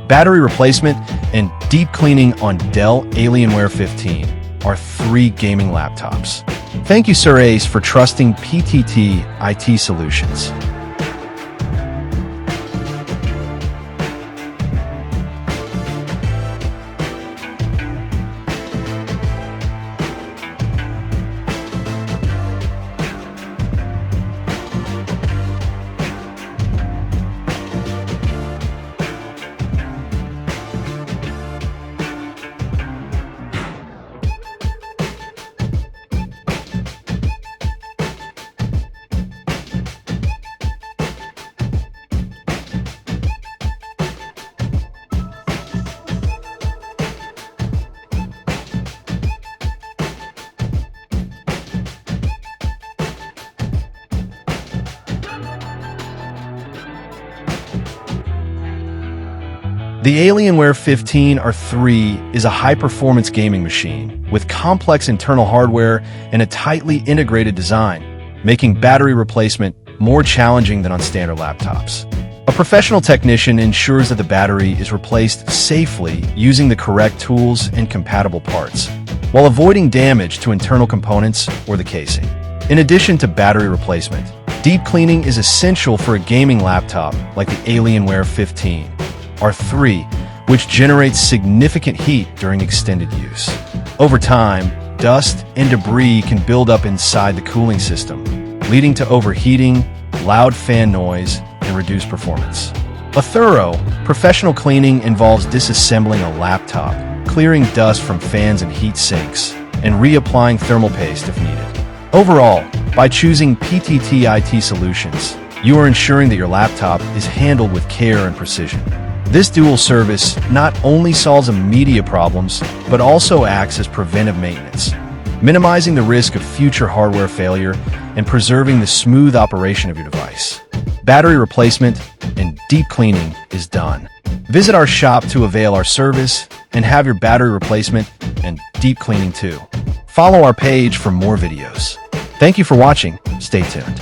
Battery replacement and deep cleaning on Dell Alienware 15 are 3 gaming laptops. Thank you, Sir Ace, for trusting PTT IT Solutions. The Alienware 15 R3 is a high-performance gaming machine with complex internal hardware and a tightly integrated design, making battery replacement more challenging than on standard laptops. A professional technician ensures that the battery is replaced safely using the correct tools and compatible parts, while avoiding damage to internal components or the casing. In addition to battery replacement, deep cleaning is essential for a gaming laptop like the Alienware 15 R3, which generates significant heat during extended use. Over time, dust and debris can build up inside the cooling system, leading to overheating, loud fan noise, and reduced performance. A thorough, professional cleaning involves disassembling a laptop, clearing dust from fans and heat sinks, and reapplying thermal paste if needed. Overall, by choosing PTT IT Solutions, you are ensuring that your laptop is handled with care and precision. This dual service not only solves immediate problems, but also acts as preventive maintenance, minimizing the risk of future hardware failure and preserving the smooth operation of your device. Battery replacement and deep cleaning is done. Visit our shop to avail our service and have your battery replacement and deep cleaning too. Follow our page for more videos. Thank you for watching. Stay tuned.